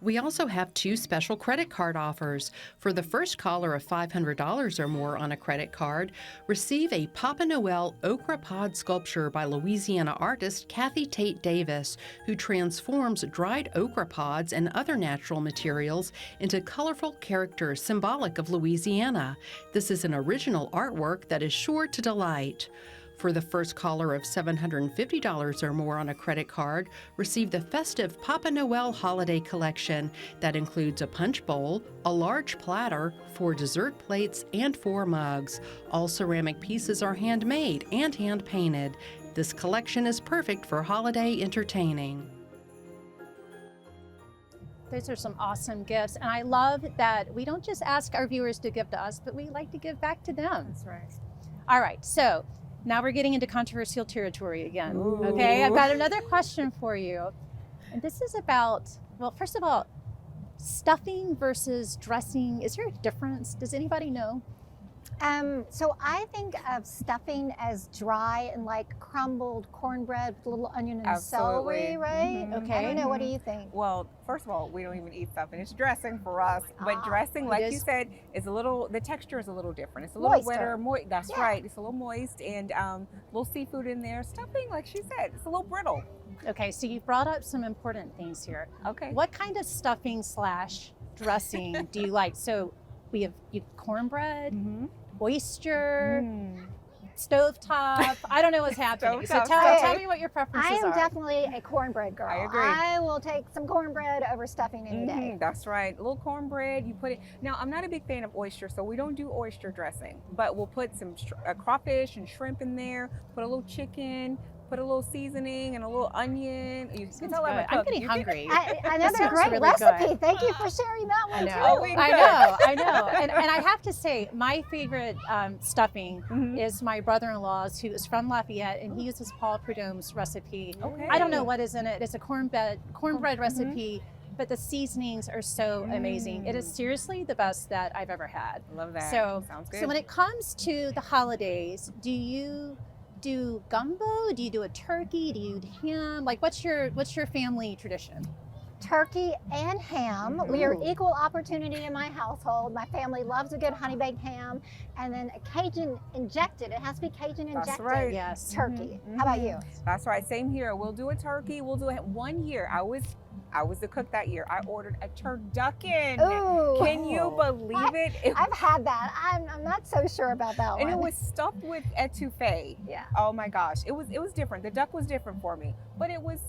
We also have 2 special credit card offers. For the first caller of $500 or more on a credit card, receive a Papa Noel okra pod sculpture by Louisiana artist Kathy Tate Davis, who transforms dried okra pods and other natural materials into colorful characters symbolic of Louisiana. This is an original artwork that is sure to delight. For the first caller of $750 or more on a credit card, receive the festive Papa Noel Holiday Collection that includes a punch bowl, a large platter, 4 dessert plates, and 4 mugs. All ceramic pieces are handmade and hand-painted. This collection is perfect for holiday entertaining. Those are some awesome gifts. And I love that we don't just ask our viewers to give to us, but we like to give back to them. That's right. All right, so now we're getting into controversial territory again. Ooh. Okay, I've got another question for you. And this is about, well, first of all, stuffing versus dressing. Is there a difference? Does anybody know? So I think of stuffing as dry and like crumbled cornbread with a little onion and celery, right? Okay. I don't know. What do you think? Well, first of all, we don't even eat stuffing. It's dressing for us. But dressing, like you said, is a little, the texture is a little different. It's a little wetter, that's right. It's a little moist and a little seafood in there. Stuffing, like she said, it's a little brittle. Okay, so you brought up some important things here. Okay. What kind of stuffing / dressing do you like? So we have cornbread, oyster, stovetop. I don't know what's happening. So tell me what your preferences are. I am definitely a cornbread girl. I agree. I will take some cornbread over stuffing any day. That's right. A little cornbread, you put it. Now, I'm not a big fan of oyster, so we don't do oyster dressing, but we'll put some crawfish and shrimp in there, put a little chicken, put a little seasoning and a little onion. You can tell I'm getting hungry. Another great really recipe. good. Thank you for sharing that one too. I know. And I have to say, my favorite stuffing is my brother-in-law's, who is from Lafayette, and he uses Paul Prudhomme's recipe. Okay. I don't know what is in it. It's a cornbread recipe, but the seasonings are so amazing. It is seriously the best that I've ever had. Love that. So, sounds good. So when it comes to the holidays, do you do gumbo? Do you do a turkey? Do you do ham? Like, what's your family tradition? turkey and ham. We are equal opportunity in my household. My family loves a good honey baked ham, and then a Cajun injected. It has to be Cajun injected. That's right. Yes. Turkey. How about you? That's right. Same here. We'll do a turkey. We'll do it one year. I was the cook that year. I ordered a turducken. Ooh. Can you believe it? I've had that. I'm not so sure about that one. And it was stuffed with etouffee. Yeah. Oh my gosh. It was different. The duck was different for me, but it was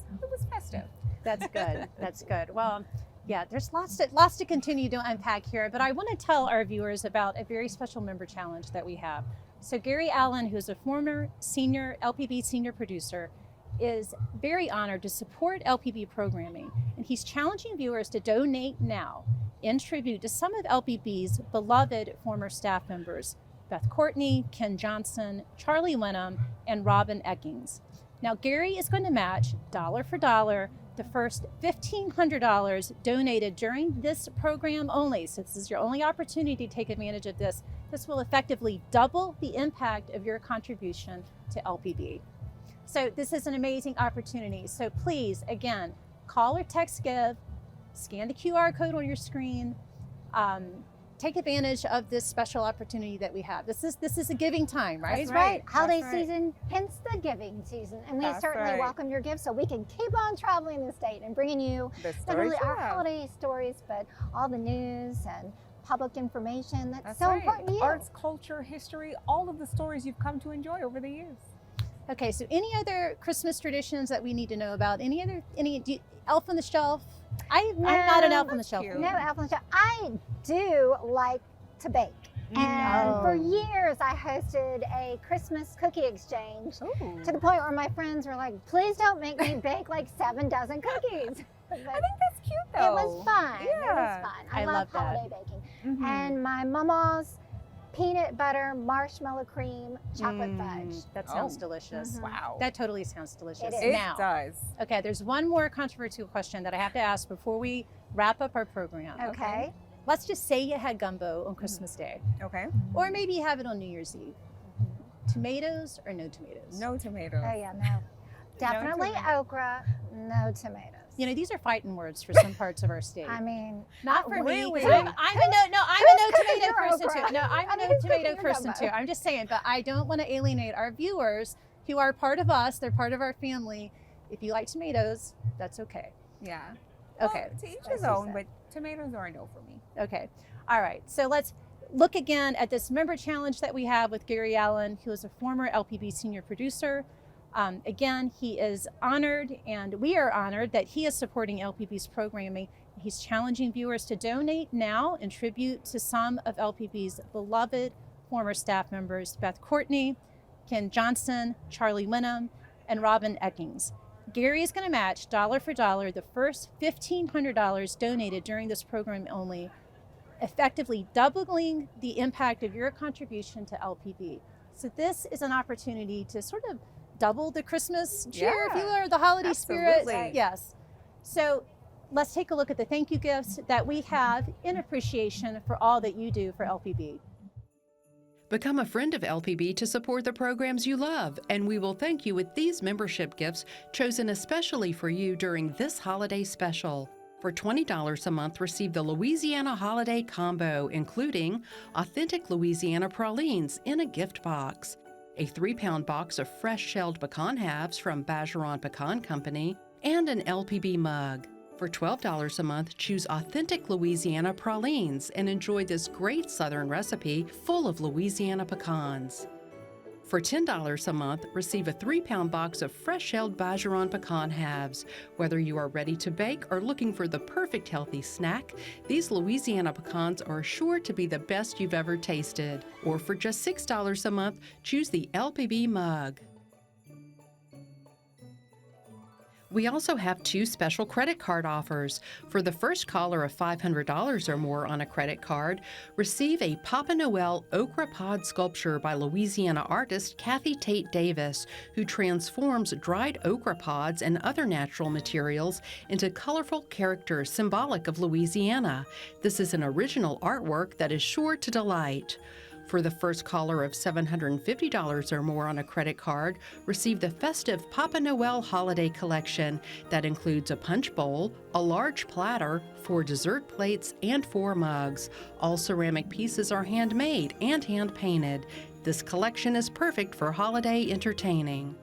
festive. That's good. That's good. Well, yeah, there's lots to continue to unpack here, but I want to tell our viewers about a very special member challenge that we have. So Gary Allen, who's a former LPB senior producer, is very honored to support LPB programming, and he's challenging viewers to donate now in tribute to some of LPB's beloved former staff members, Beth Courtney, Ken Johnson, Charlie Wenham, and Robin Eckings. Now, Gary is going to match dollar for dollar the first $1,500 donated during this program only. So this is your only opportunity to take advantage of this. This will effectively double the impact of your contribution to LPB. So this is an amazing opportunity. So please, again, call or text GIVE, scan the QR code on your screen, take advantage of this special opportunity that we have. This is a giving time, right? That's right. Holiday season, hence the giving season. And we certainly welcome your gifts so we can keep on traveling the state and bringing you not only our holiday stories, but all the news and public information that's so important to you. Arts, culture, history, all of the stories you've come to enjoy over the years. Okay, so any other Christmas traditions that we need to know about? Any elf on the shelf? I'm not an elf on the shelf. No elf on the shelf. I do like to bake. And for years I hosted a Christmas cookie exchange to the point where my friends were like, please don't make me bake like 7 dozen cookies. I think that's cute though. It was fun. Yeah. It was fun. I love holiday baking. And my mama's peanut butter, marshmallow cream, chocolate fudge. That sounds delicious. Wow. That totally sounds delicious. It does. Okay, there's one more controversial question that I have to ask before we wrap up our program. Okay. Let's just say you had gumbo on Christmas Day. Okay. Or maybe you have it on New Year's Eve. Tomatoes or no tomatoes? No tomatoes. Oh yeah, no. Definitely okra, no tomatoes. You know, these are fighting words for some parts of our state. I mean, not for really. me. I'm a no tomato person okra? too. No, I'm a no tomato person too. I'm just saying, but I don't want to alienate our viewers who are part of us. They're part of our family. If you like tomatoes, that's okay. Yeah. Okay. Well, to each his own, but tomatoes are a no for me. Okay. All right. So let's look again at this member challenge that we have with Gary Allen, who is a former LPB senior producer. Again, he is honored, and we are honored that he is supporting LPB's programming. He's challenging viewers to donate now in tribute to some of LPB's beloved former staff members, Beth Courtney, Ken Johnson, Charlie Wenham, and Robin Eckings. Gary is going to match dollar for dollar the first $1,500 donated during this program only, effectively doubling the impact of your contribution to LPB. So this is an opportunity to sort of double the Christmas cheer, if you will, or the holiday spirit. Yes. So let's take a look at the thank you gifts that we have in appreciation for all that you do for LPB. Become a friend of LPB to support the programs you love, and we will thank you with these membership gifts chosen especially for you during this holiday special. For $20 a month, receive the Louisiana Holiday combo, including authentic Louisiana pralines in a gift box, a 3-pound box of fresh shelled pecan halves from Bergeron Pecan Company, and an LPB mug. For $12 a month, choose authentic Louisiana pralines and enjoy this great Southern recipe full of Louisiana pecans. For $10 a month, receive a 3-pound box of fresh shelled Bergeron pecan halves. Whether you are ready to bake or looking for the perfect healthy snack, these Louisiana pecans are sure to be the best you've ever tasted. Or for just $6 a month, choose the LPB mug. We also have 2 special credit card offers. For the first caller of $500 or more on a credit card, receive a Papa Noel okra pod sculpture by Louisiana artist Kathy Tate Davis, who transforms dried okra pods and other natural materials into colorful characters symbolic of Louisiana. This is an original artwork that is sure to delight. For the first caller of $750 or more on a credit card, receive the festive Papa Noel holiday collection that includes a punch bowl, a large platter, 4 dessert plates, and 4 mugs. All ceramic pieces are handmade and hand-painted. This collection is perfect for holiday entertaining.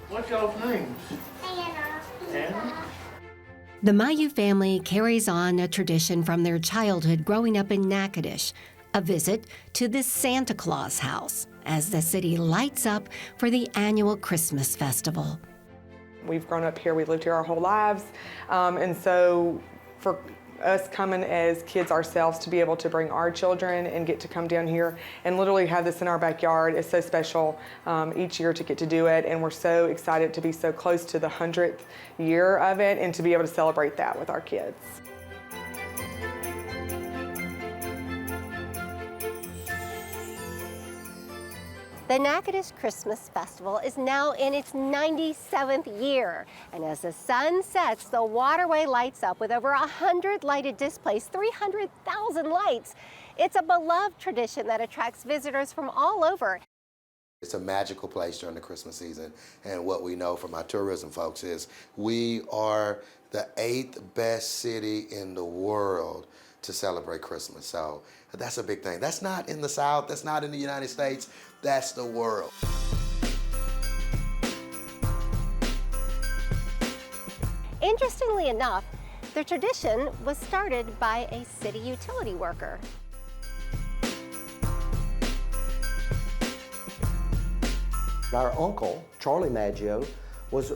What's y'all's names? Anna. The Mayu family carries on a tradition from their childhood growing up in Natchitoches, a visit to the Santa Claus house as the city lights up for the annual Christmas festival. We've grown up here, we've lived here our whole lives, and so for us coming as kids ourselves to be able to bring our children and get to come down here and literally have this in our backyard is so special each year to get to do it, and we're so excited to be so close to the 100th year of it and to be able to celebrate that with our kids. The Natchitoches Christmas Festival is now in its 97th year, and as the sun sets, the waterway lights up with over 100 lighted displays, 300,000 lights. It's a beloved tradition that attracts visitors from all over. It's a magical place during the Christmas season, and what we know from our tourism folks is we are the 8th best city in the world to celebrate Christmas. So that's a big thing. That's not in the South, that's not in the United States, that's the world. Interestingly enough, the tradition was started by a city utility worker. Our uncle, Charlie Maggio,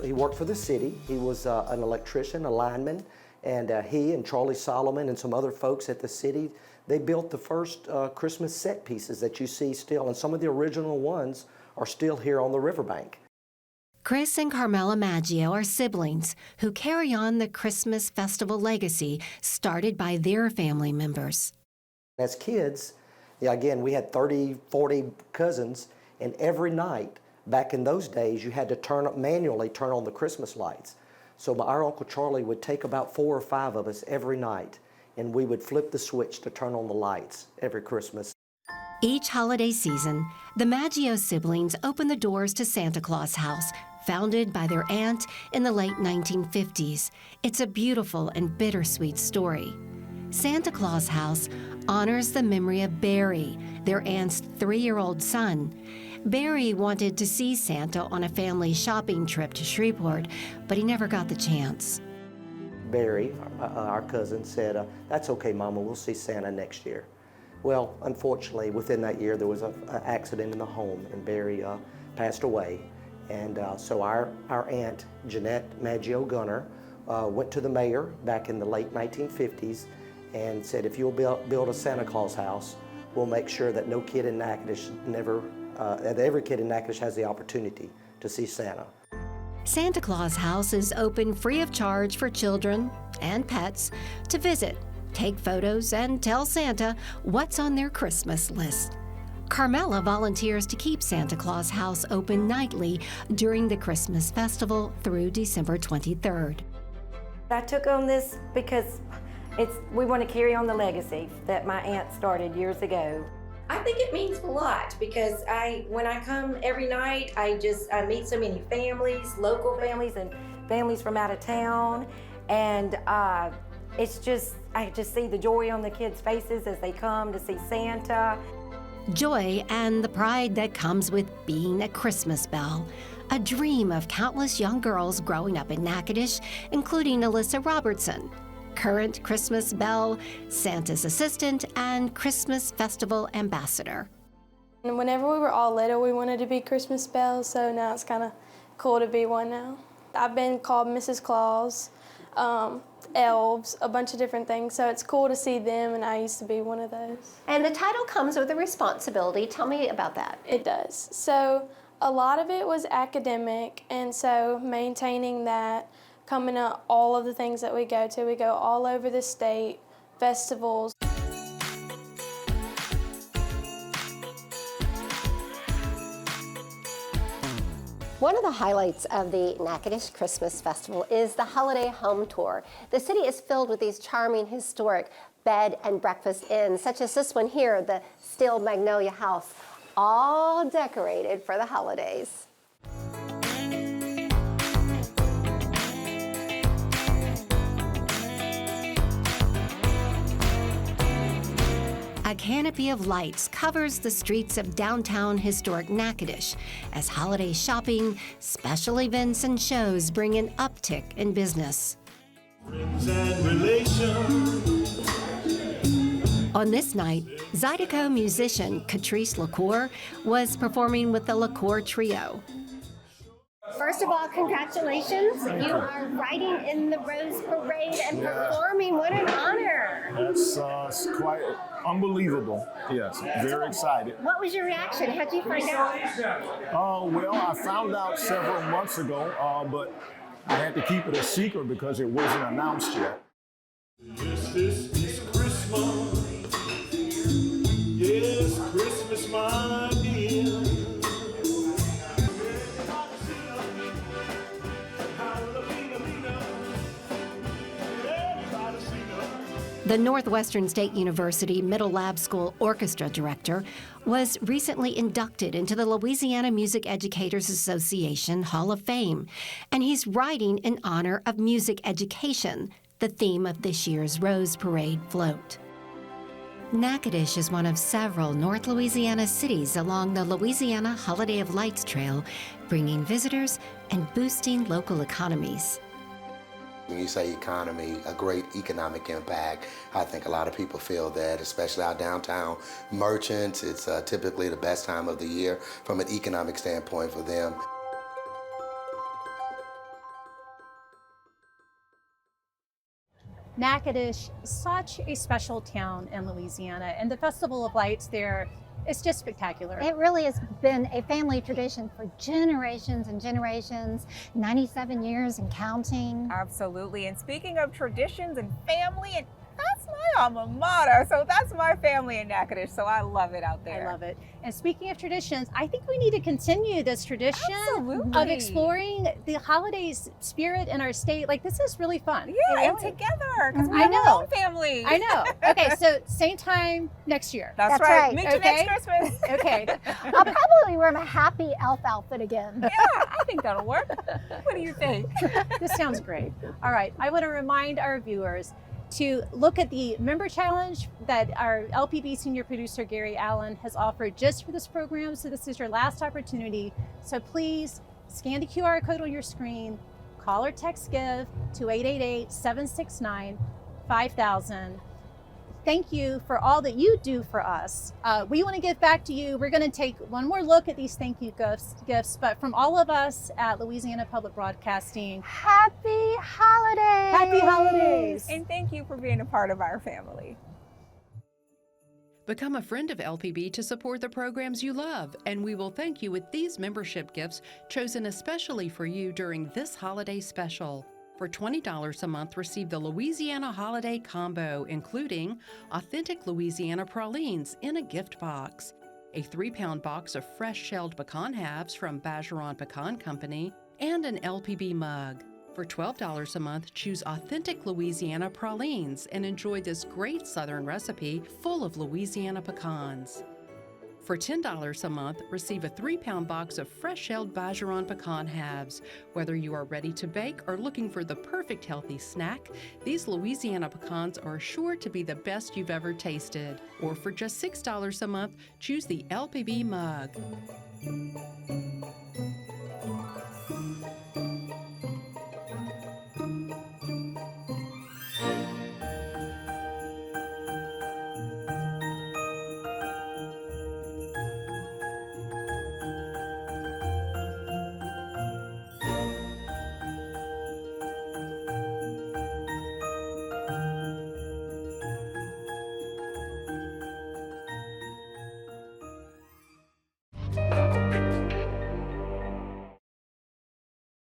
he worked for the city. He was an electrician, a lineman, and he and Charlie Solomon and some other folks at the city, they built the first Christmas set pieces that you see still, and some of the original ones are still here on the riverbank. Chris and Carmela Maggio are siblings who carry on the Christmas festival legacy started by their family members. As kids, again, we had 30, 40 cousins, and every night, back in those days, you had to manually turn on the Christmas lights. So our Uncle Charlie would take about 4 or 5 of us every night, and we would flip the switch to turn on the lights every Christmas. Each holiday season, the Maggio siblings open the doors to Santa Claus House, founded by their aunt in the late 1950s. It's a beautiful and bittersweet story. Santa Claus House honors the memory of Barry, their aunt's 3-year-old son. Barry wanted to see Santa on a family shopping trip to Shreveport, but he never got the chance. Barry, our cousin, said, "That's okay, Mama, we'll see Santa next year." Well, unfortunately, within that year, there was an accident in the home, and Barry passed away. And so our aunt, Jeanette Maggio Gunner, went to the mayor back in the late 1950s and said, "If you'll build a Santa Claus house, we'll make sure that no kid in Natchitoches that every kid in Natchitoches has the opportunity to see Santa." Santa Claus House is open free of charge for children and pets to visit, take photos, and tell Santa what's on their Christmas list. Carmela volunteers to keep Santa Claus House open nightly during the Christmas festival through December 23rd. I took on this because we want to carry on the legacy that my aunt started years ago. I think it means a lot because when I come every night, I meet so many families, local families, And families from out of town, and I just see the joy on the kids' faces as they come to see Santa. Joy and the pride that comes with being a Christmas belle, a dream of countless young girls growing up in Natchitoches, including Alyssa Robertson, current Christmas belle, Santa's assistant, and Christmas festival ambassador. And whenever we were all little, we wanted to be Christmas bells, so now it's kind of cool to be one now. I've been called Mrs. Claus, elves, a bunch of different things, so it's cool to see them, and I used to be one of those. And the title comes with a responsibility. Tell me about that. It does. So a lot of it was academic, and so maintaining that, coming to all of the things that we go all over the state, festivals. One of the highlights of the Natchitoches Christmas Festival is the holiday home tour. The city is filled with these charming historic bed and breakfast inns, such as this one here, the Steel Magnolia House, all decorated for the holidays. A canopy of lights covers the streets of downtown historic Natchitoches as holiday shopping, special events, and shows bring an uptick in business. On this night, Zydeco musician Catrice LaCour was performing with the LaCour Trio. First of all, congratulations. You are riding in the Rose Parade and performing. What an honor. That's quite unbelievable. Yes, very excited. What was your reaction? How did you find out? Well, I found out several months ago, but I had to keep it a secret because it wasn't announced yet. Yes, this is Christmas. Yes, Christmas, my dear. The Northwestern State University Middle Lab School orchestra director was recently inducted into the Louisiana Music Educators Association Hall of Fame, and he's riding in honor of music education, the theme of this year's Rose Parade float. Natchitoches is one of several North Louisiana cities along the Louisiana Holiday of Lights Trail, bringing visitors and boosting local economies. When you say economy, a great economic impact, I think a lot of people feel that, especially our downtown merchants. It's typically the best time of the year from an economic standpoint for them. Natchitoches, such a special town in Louisiana, and the Festival of Lights there, it's just spectacular. It really has been a family tradition for generations and generations, 97 years and counting. Absolutely. And speaking of traditions and family, and that's my alma mater. So that's my family in Natchitoches. So I love it out there. I love it. And speaking of traditions, I think we need to continue this tradition Absolutely. of exploring the holidays spirit in our state. Like, this is really fun. Yeah, and together, because we I have know. our own family. I know. Okay, so same time next year. That's right. Meet you next Christmas. Okay. I'll probably wear my happy elf outfit again. Yeah, I think that'll work. What do you think? This sounds great. All right, I want to remind our viewers to look at the member challenge that our LPB senior producer Gary Allen has offered just for this program. So this is your last opportunity. So please scan the QR code on your screen, call or text GIVE to 888-769-5000. Thank you for all that you do for us. We want to give back to you. We're going to take one more look at these thank you gifts, but from all of us at Louisiana Public Broadcasting, Happy holidays! Happy holidays! And thank you for being a part of our family. Become a friend of LPB to support the programs you love, and we will thank you with these membership gifts chosen especially for you during this holiday special. For $20 a month, receive the Louisiana Holiday Combo, including authentic Louisiana pralines in a gift box, a 3-pound box of fresh shelled pecan halves from Bergeron Pecan Company, and an LPB mug. For $12 a month, choose authentic Louisiana pralines and enjoy this great Southern recipe full of Louisiana pecans. For $10 a month, receive a 3-pound box of fresh-shelled Bergeron pecan halves. Whether you are ready to bake or looking for the perfect healthy snack, these Louisiana pecans are sure to be the best you've ever tasted. Or for just $6 a month, choose the LPB mug.